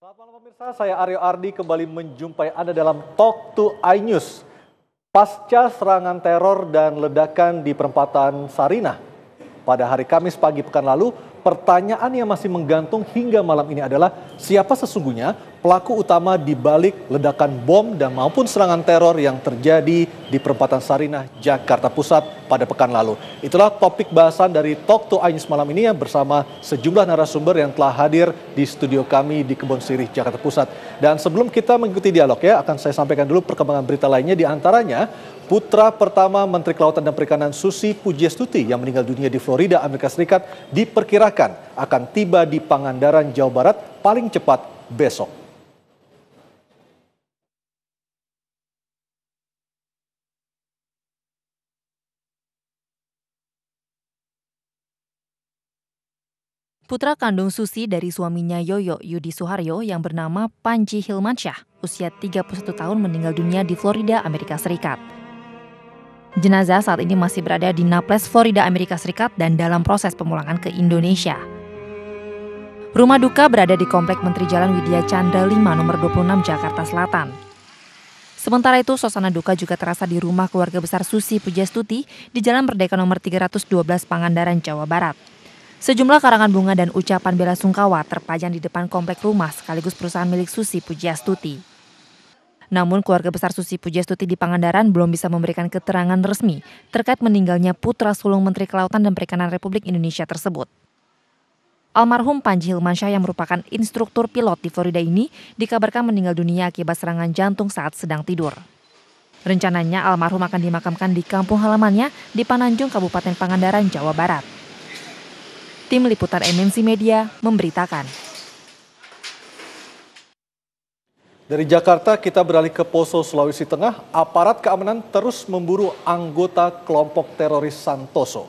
Selamat malam pemirsa, saya Aryo Ardi kembali menjumpai Anda dalam Talk to iNews. Pasca serangan teror dan ledakan di perempatan Sarinah pada hari Kamis pagi pekan lalu, pertanyaan yang masih menggantung hingga malam ini adalah siapa sesungguhnya pelaku utama di balik ledakan bom dan maupun serangan teror yang terjadi di perempatan Sarinah, Jakarta Pusat pada pekan lalu. Itulah topik bahasan dari Talk to iNews malam ini yang bersama sejumlah narasumber yang telah hadir di studio kami di Kebon Sirih, Jakarta Pusat. Dan sebelum kita mengikuti dialog akan saya sampaikan dulu perkembangan berita lainnya, di antaranya putra pertama Menteri Kelautan dan Perikanan Susi Pujiastuti yang meninggal dunia di Florida, Amerika Serikat diperkirakan akan tiba di Pangandaran, Jawa Barat paling cepat besok. Putra kandung Susi dari suaminya Yoyo Yudi Suharyo yang bernama Panji Hilmansyah, usia 31 tahun meninggal dunia di Florida, Amerika Serikat. Jenazah saat ini masih berada di Naples, Florida, Amerika Serikat dan dalam proses pemulangan ke Indonesia. Rumah duka berada di Komplek Menteri Jalan Widya Chandra 5 nomor 26 Jakarta Selatan. Sementara itu, suasana duka juga terasa di rumah keluarga besar Susi Pujiastuti di Jalan Merdeka nomor 312 Pangandaran, Jawa Barat. Sejumlah karangan bunga dan ucapan bela sungkawa terpajang di depan komplek rumah sekaligus perusahaan milik Susi Pujiastuti. Namun keluarga besar Susi Pujiastuti di Pangandaran belum bisa memberikan keterangan resmi terkait meninggalnya putra sulung Menteri Kelautan dan Perikanan Republik Indonesia tersebut. Almarhum Panji Hilmansyah yang merupakan instruktur pilot di Florida ini dikabarkan meninggal dunia akibat serangan jantung saat sedang tidur. Rencananya almarhum akan dimakamkan di kampung halamannya di Pananjung, Kabupaten Pangandaran, Jawa Barat. Tim Liputan MNC Media memberitakan. Dari Jakarta kita beralih ke Poso, Sulawesi Tengah. Aparat keamanan terus memburu anggota kelompok teroris Santoso.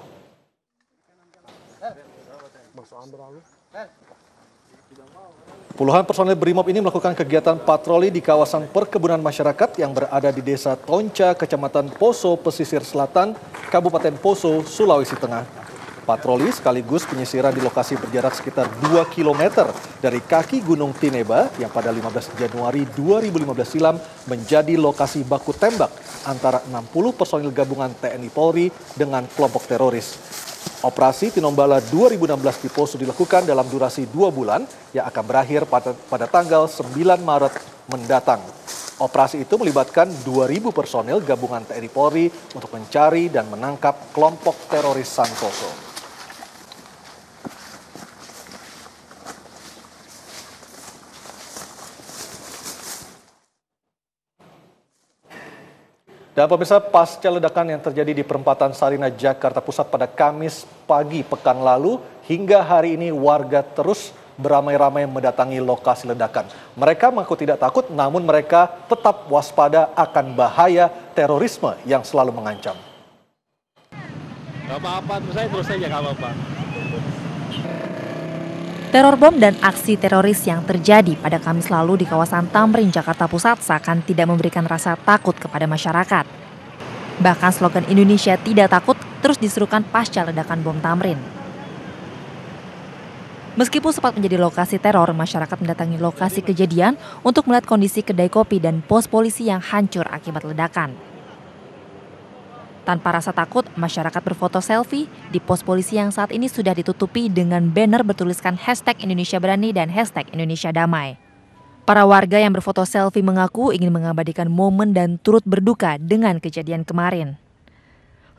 Puluhan personel BRIMOB ini melakukan kegiatan patroli di kawasan perkebunan masyarakat yang berada di Desa Tonca, Kecamatan Poso, Pesisir Selatan, Kabupaten Poso, Sulawesi Tengah. Patroli sekaligus penyisiran di lokasi berjarak sekitar 2 km dari kaki Gunung Tineba yang pada 15 Januari 2015 silam menjadi lokasi baku tembak antara 60 personil gabungan TNI Polri dengan kelompok teroris. Operasi Tinombala 2016 di Poso dilakukan dalam durasi 2 bulan yang akan berakhir pada tanggal 9 Maret mendatang. Operasi itu melibatkan 2.000 personil gabungan TNI Polri untuk mencari dan menangkap kelompok teroris Santoso. Dan pemirsa, pasca ledakan yang terjadi di perempatan Sarinah, Jakarta Pusat pada Kamis pagi pekan lalu, hingga hari ini warga terus beramai-ramai mendatangi lokasi ledakan. Mereka mengaku tidak takut, namun mereka tetap waspada akan bahaya terorisme yang selalu mengancam. Gak apa-apa, terus saja gak apa-apa. Teror bom dan aksi teroris yang terjadi pada Kamis lalu di kawasan Tamrin, Jakarta Pusat seakan tidak memberikan rasa takut kepada masyarakat. Bahkan slogan Indonesia tidak takut terus diserukan pasca ledakan bom Tamrin. Meskipun sempat menjadi lokasi teror, masyarakat mendatangi lokasi kejadian untuk melihat kondisi kedai kopi dan pos polisi yang hancur akibat ledakan. Tanpa rasa takut, masyarakat berfoto selfie di pos polisi yang saat ini sudah ditutupi dengan banner bertuliskan #Indonesia Berani dan #Indonesia Damai. Para warga yang berfoto selfie mengaku ingin mengabadikan momen dan turut berduka dengan kejadian kemarin.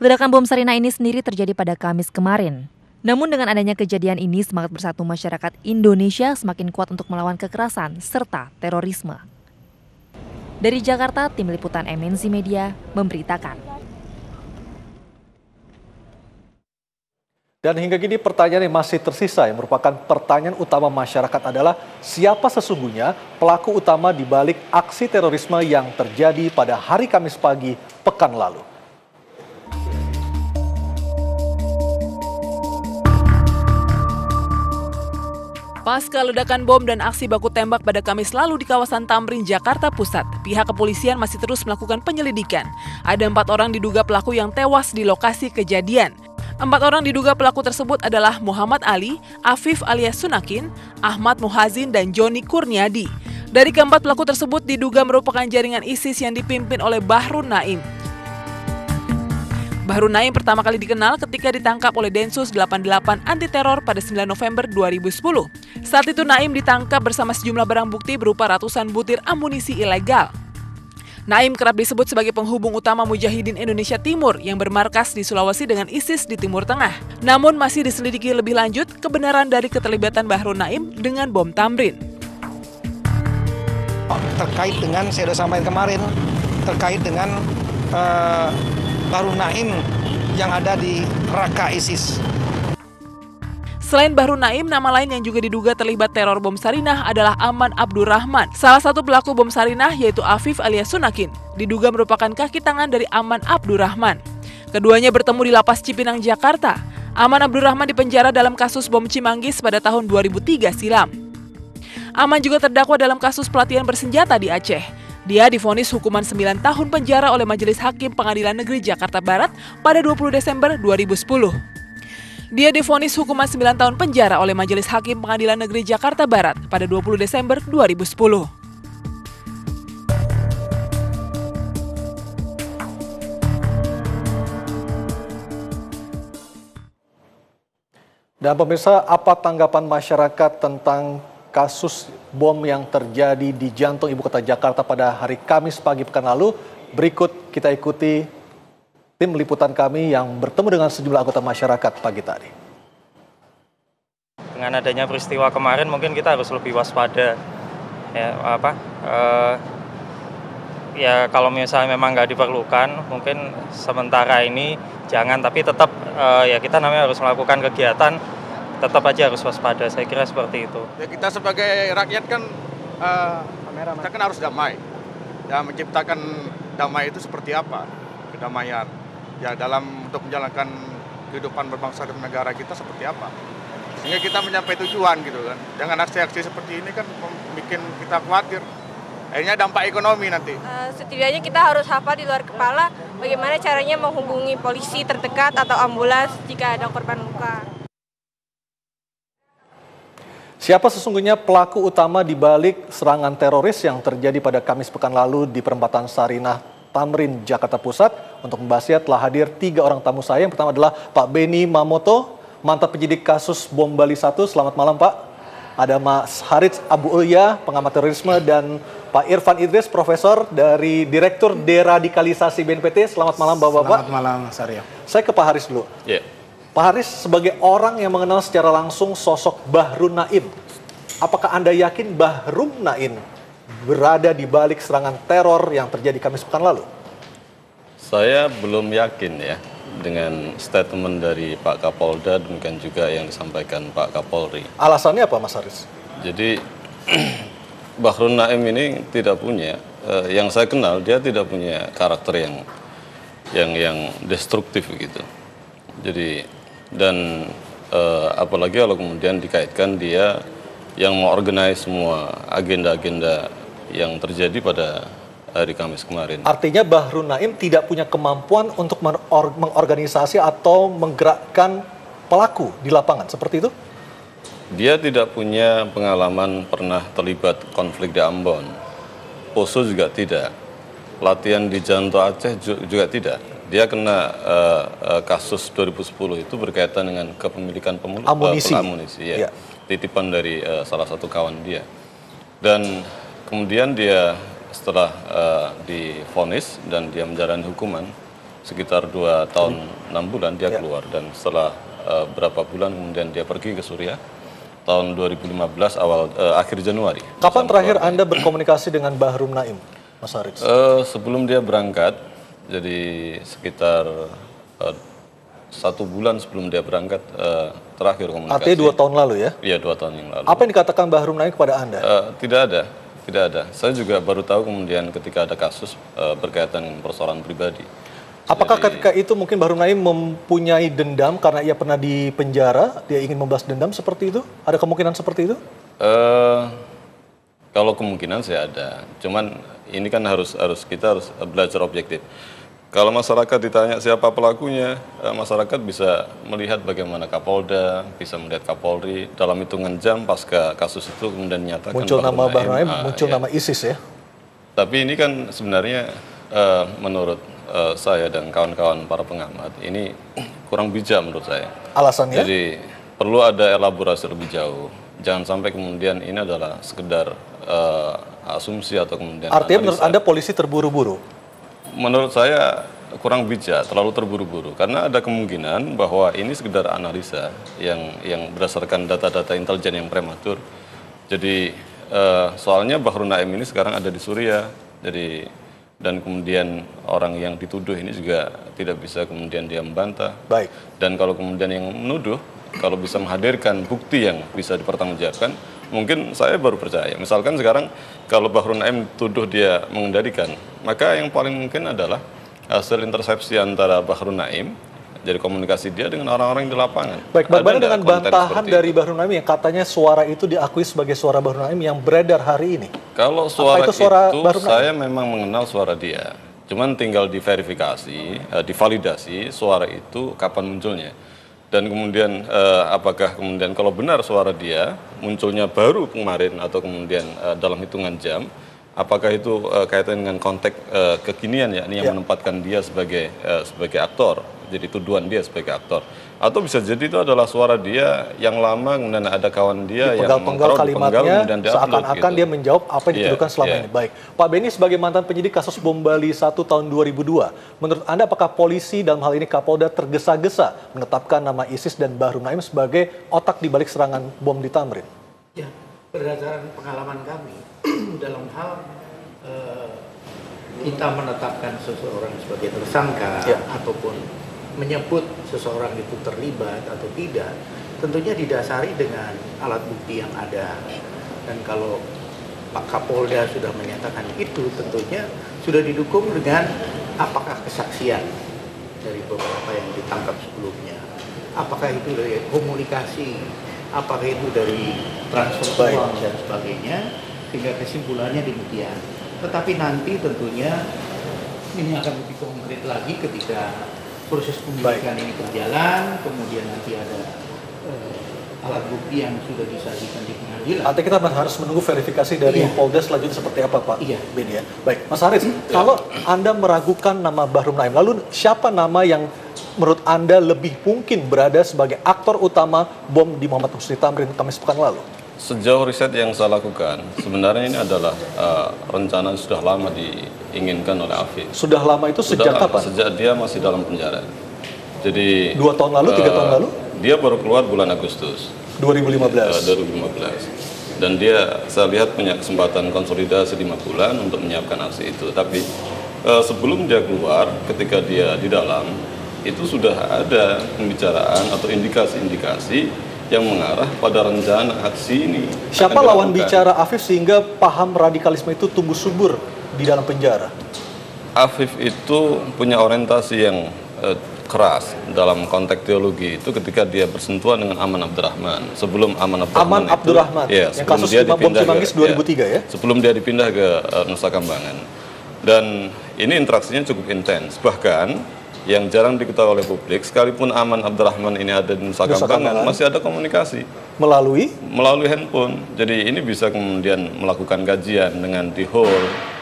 Ledakan bom Sarinah ini sendiri terjadi pada Kamis kemarin. Namun dengan adanya kejadian ini, semangat bersatu masyarakat Indonesia semakin kuat untuk melawan kekerasan serta terorisme. Dari Jakarta, Tim Liputan MNC Media memberitakan. Dan hingga kini pertanyaan yang masih tersisa yang merupakan pertanyaan utama masyarakat adalah siapa sesungguhnya pelaku utama di balik aksi terorisme yang terjadi pada hari Kamis pagi pekan lalu. Pasca ledakan bom dan aksi baku tembak pada Kamis lalu di kawasan Tamrin, Jakarta Pusat, pihak kepolisian masih terus melakukan penyelidikan. Ada 4 orang diduga pelaku yang tewas di lokasi kejadian. 4 orang diduga pelaku tersebut adalah Muhammad Ali, Afif alias Sunakin, Ahmad Muhazin, dan Joni Kurniadi. Dari keempat pelaku tersebut diduga merupakan jaringan ISIS yang dipimpin oleh Bahrun Naim. Bahrun Naim pertama kali dikenal ketika ditangkap oleh Densus 88 anti teror pada 9 November 2010. Saat itu Naim ditangkap bersama sejumlah barang bukti berupa ratusan butir amunisi ilegal. Naim kerap disebut sebagai penghubung utama Mujahidin Indonesia Timur yang bermarkas di Sulawesi dengan ISIS di Timur Tengah. Namun masih diselidiki lebih lanjut kebenaran dari keterlibatan Bahrun Naim dengan bom Tamrin. Terkait dengan saya sudah sampaikan kemarin, terkait dengan Bahrun Naim yang ada di Raqqa ISIS. Selain Bahrun Naim, nama lain yang juga diduga terlibat teror bom Sarinah adalah Aman Abdurrahman. Salah satu pelaku bom Sarinah yaitu Afif alias Sunakin, diduga merupakan kaki tangan dari Aman Abdurrahman. Keduanya bertemu di Lapas Cipinang, Jakarta. Aman Abdurrahman dipenjara dalam kasus bom Cimanggis pada tahun 2003 silam. Aman juga terdakwa dalam kasus pelatihan bersenjata di Aceh. Dia divonis hukuman 9 tahun penjara oleh Majelis Hakim Pengadilan Negeri Jakarta Barat pada 20 Desember 2010. Dia divonis hukuman 9 tahun penjara oleh Majelis Hakim Pengadilan Negeri Jakarta Barat pada 20 Desember 2010. Dan pemirsa, apa tanggapan masyarakat tentang kasus bom yang terjadi di jantung ibu kota Jakarta pada hari Kamis pagi pekan lalu? Berikut kita ikuti tim liputan kami yang bertemu dengan sejumlah anggota masyarakat pagi tadi. Dengan adanya peristiwa kemarin mungkin kita harus lebih waspada. Ya kalau misalnya memang nggak diperlukan, mungkin sementara ini jangan, tapi tetap ya kita namanya harus melakukan kegiatan, tetap aja harus waspada. Saya kira seperti itu. Ya, kita sebagai rakyat kan kita kan harus damai. Ya, menciptakan damai itu seperti apa? Kedamaian. Ya, dalam untuk menjalankan kehidupan berbangsa dan negara kita seperti apa? Sehingga kita mencapai tujuan gitu kan. Jangan aksi-aksi seperti ini kan bikin kita khawatir. Akhirnya dampak ekonomi nanti. Setidaknya kita harus hafal di luar kepala bagaimana caranya menghubungi polisi terdekat atau ambulans jika ada korban luka. Siapa sesungguhnya pelaku utama di balik serangan teroris yang terjadi pada Kamis pekan lalu di perempatan Sarinah, Tamrin, Jakarta Pusat? Untuk membahasnya telah hadir 3 orang tamu saya. Yang pertama adalah Pak Beni Mamoto, mantan penyidik kasus bom Bali 1. Selamat malam, Pak. Ada Mas Harits Abu Ulya, pengamat terorisme, dan Pak Irfan Idris, profesor dari Direktur Deradikalisasi BNPT. Selamat malam, Bapak-Bapak. Selamat malam, Mas Aryo. Saya ke Pak Haris dulu. Ya. Pak Haris, sebagai orang yang mengenal secara langsung sosok Bahrun Naim, apakah Anda yakin Bahrun Naim berada di balik serangan teror yang terjadi Kamis pekan lalu? Saya belum yakin ya dengan statement dari Pak Kapolda, demikian juga yang disampaikan Pak Kapolri. Alasannya apa, Mas Haris? Jadi Bahrun Naim ini tidak punya, yang saya kenal dia tidak punya karakter yang destruktif gitu. Jadi dan apalagi kalau kemudian dikaitkan dia yang mengorganize semua agenda-agenda yang terjadi pada hari Kamis kemarin. Artinya Bahrun Naim tidak punya kemampuan untuk mengorganisasi atau menggerakkan pelaku di lapangan, seperti itu? Dia tidak punya pengalaman pernah terlibat konflik di Ambon. Poso juga tidak. Latihan di Janto Aceh juga tidak. Dia kena kasus 2010 itu berkaitan dengan kepemilikan amunisi ya. Titipan dari salah satu kawan dia. Dan kemudian dia setelah divonis dan dia menjalani hukuman sekitar 2 tahun 6 bulan dia keluar, dan setelah berapa bulan kemudian dia pergi ke Suriah tahun 2015 akhir Januari. Kapan terakhir Anda berkomunikasi dengan Bahrun Naim, Mas Haris? Sebelum dia berangkat, jadi sekitar 1 bulan sebelum dia berangkat terakhir komunikasi. Artinya 2 tahun lalu ya? Iya, 2 tahun yang lalu. Apa yang dikatakan Bahrun Naim kepada Anda? Tidak ada. Saya juga baru tahu kemudian ketika ada kasus berkaitan dengan persoalan pribadi. Apakah ketika itu mungkin Bahrun Naim mempunyai dendam karena ia pernah di penjara, dia ingin membalas dendam seperti itu? Ada kemungkinan seperti itu? Kalau kemungkinan sih ada. Cuman ini kan kita harus belajar objektif. Kalau masyarakat ditanya siapa pelakunya, masyarakat bisa melihat bagaimana Kapolda, bisa melihat Kapolri dalam hitungan jam pasca kasus itu kemudian dinyatakan muncul nama Bahru Naim, muncul ya. nama ISIS ya. Tapi ini kan sebenarnya menurut saya dan kawan-kawan para pengamat ini kurang bijak menurut saya. Alasannya? Jadi perlu ada elaborasi lebih jauh. Jangan sampai kemudian ini adalah sekedar asumsi atau kemudian artinya analisa. menurut Anda polisi terburu-buru? Menurut saya kurang bijak, terlalu terburu-buru karena ada kemungkinan bahwa ini sekedar analisa yang berdasarkan data-data intelijen yang prematur. Jadi soalnya Bahru Naim ini sekarang ada di Suriah, dan kemudian orang yang dituduh ini juga tidak bisa kemudian dia membantah. Baik. Dan kalau kemudian yang menuduh, kalau bisa menghadirkan bukti yang bisa dipertanggungjawabkan, mungkin saya baru percaya. Misalkan sekarang kalau Bahru Naim tuduh dia mengendalikan, maka yang paling mungkin adalah hasil intersepsi antara Bahru Naim, jadi komunikasi dia dengan orang-orang di lapangan. Baik, bagaimana dengan bantahan dari itu? Bahru Naim yang katanya suara itu diakui sebagai suara Bahru Naim yang beredar hari ini? Kalau suara itu Bahru Naim? saya memang mengenal suara dia. Cuman tinggal diverifikasi, divalidasi suara itu kapan munculnya. Dan kemudian apakah kemudian kalau benar suara dia munculnya baru kemarin atau kemudian dalam hitungan jam, apakah itu kaitan dengan konteks kekinian ya, ini yang menempatkan dia sebagai aktor, jadi tuduhan dia sebagai aktor, atau bisa jadi itu adalah suara dia yang lama kemudian ada kawan dia yang penggal kalimatnya seakan-akan gitu. dia menjawab apa yang dituduhkan selama ini. Baik, Pak Beni sebagai mantan penyidik kasus bom Bali 1 tahun 2002, menurut Anda apakah polisi dalam hal ini Kapolda tergesa-gesa menetapkan nama ISIS dan Bahru Naim sebagai otak di balik serangan bom di Tamrin? Ya, berdasarkan pengalaman kami dalam hal kita menetapkan seseorang sebagai tersangka ataupun menyebut seseorang itu terlibat atau tidak, tentunya didasari dengan alat bukti yang ada. Dan kalau Pak Kapolda sudah menyatakan itu, tentunya sudah didukung dengan apakah kesaksian dari beberapa yang ditangkap sebelumnya, apakah itu dari komunikasi, apakah itu dari transfer uang dan sebagainya, sehingga kesimpulannya demikian. Tetapi nanti tentunya ini akan lebih konkret lagi ketika proses penyidikan ini berjalan, kemudian nanti ada alat bukti yang sudah disajikan di pengadilan. Nanti kita harus menunggu verifikasi dari Polda selanjutnya seperti apa, Pak Beni ya. Baik, Mas Haris, kalau Anda meragukan nama Bahru Naim, lalu siapa nama yang menurut Anda lebih mungkin berada sebagai aktor utama bom di Muhammad Husni Tamrin Kamis pekan lalu? Sejauh riset yang saya lakukan, sebenarnya ini adalah rencana sudah lama diinginkan oleh Afif. Sudah lama itu sejak kapan? Sejak dia masih dalam penjara. Jadi 2 tahun lalu, 3 tahun lalu? Dia baru keluar bulan Agustus 2015. 2015. Dan dia, saya lihat punya kesempatan konsolidasi 5 bulan untuk menyiapkan aksi itu. Tapi sebelum dia keluar, ketika dia di dalam, itu sudah ada pembicaraan atau indikasi-indikasi yang mengarah pada rencana aksi ini. Siapa lawan bicara Afif sehingga paham radikalisme itu tumbuh subur di dalam penjara? Afif itu punya orientasi yang keras dalam konteks teologi itu ketika dia bersentuhan dengan Aman Abdurrahman. Sebelum Aman Abdurrahman, yang kasus bom Cimanggis 2003 ya? Sebelum dia dipindah ke Nusa Kambangan. Dan ini interaksinya cukup intens. Bahkan yang jarang diketahui oleh publik, sekalipun Aman Abdurrahman ini ada di Nusa Kambangan, masih ada komunikasi melalui handphone. Jadi ini bisa kemudian melakukan kajian dengan di hall,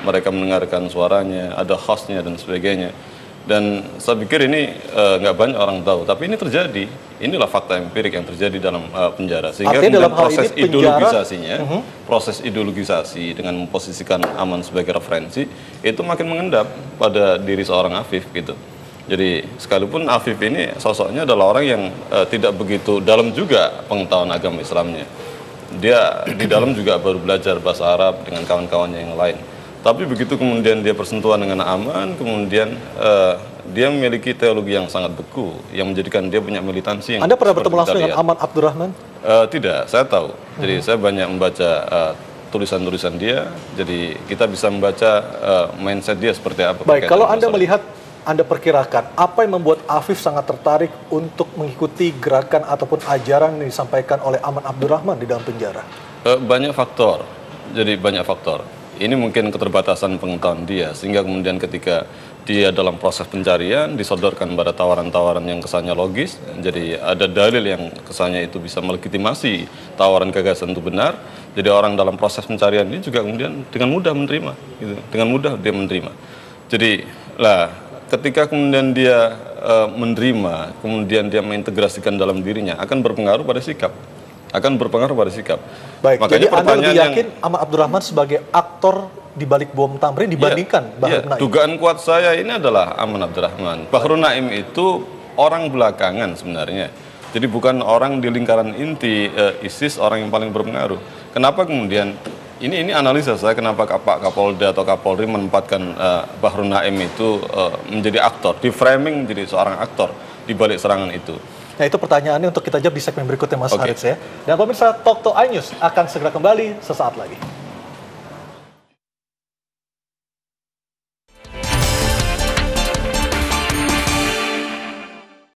mereka mendengarkan suaranya, ada hostnya dan sebagainya. Dan saya pikir ini nggak banyak orang tahu, tapi ini terjadi. Inilah fakta empirik yang terjadi dalam penjara. Sehingga dalam proses ideologisasinya, proses ideologisasi dengan memposisikan Aman sebagai referensi, itu makin mengendap pada diri seorang Afif gitu. Jadi sekalipun Afif ini sosoknya adalah orang yang tidak begitu dalam juga pengetahuan agama Islamnya. Dia di dalam juga baru belajar bahasa Arab dengan kawan-kawannya yang lain. Tapi begitu kemudian dia bersentuhan dengan Aman, kemudian dia memiliki teologi yang sangat beku, yang menjadikan dia punya militansi yang... Anda pernah bertemu langsung dengan Aman Abdurrahman? Tidak, saya tahu. Jadi saya banyak membaca tulisan-tulisan dia, jadi kita bisa membaca mindset dia seperti apa. Baik, kalau Anda melihat, Anda perkirakan apa yang membuat Afif sangat tertarik untuk mengikuti gerakan ataupun ajaran yang disampaikan oleh Aman Abdurrahman di dalam penjara? Banyak faktor. Jadi banyak faktor. Ini mungkin keterbatasan pengetahuan dia, sehingga kemudian ketika dia dalam proses pencarian disodorkan pada tawaran-tawaran yang kesannya logis, jadi ada dalil yang kesannya itu bisa melegitimasi tawaran gagasan itu benar, jadi orang dalam proses pencarian ini juga kemudian dengan mudah menerima, gitu. Dengan mudah dia menerima. Jadi lah ketika kemudian dia menerima, kemudian dia mengintegrasikan dalam dirinya, akan berpengaruh pada sikap. Baik, makanya jadi Anda lebih yakin Aman Abdurrahman sebagai aktor di balik bom Tamrin dibandingkan Bahru Naim? Dugaan kuat saya ini adalah Aman Abdurrahman. Bahru Naim itu orang belakangan sebenarnya. Jadi bukan orang di lingkaran inti ISIS, orang yang paling berpengaruh. Kenapa kemudian, ini analisa saya kenapa Pak Kapolda atau Kapolri menempatkan Bahru Naim itu menjadi aktor, di framing menjadi seorang aktor di balik serangan itu. Nah, itu pertanyaannya untuk kita jawab di segmen berikutnya, Mas Haris ya. Dan pemirsa, Talk to iNews akan segera kembali sesaat lagi.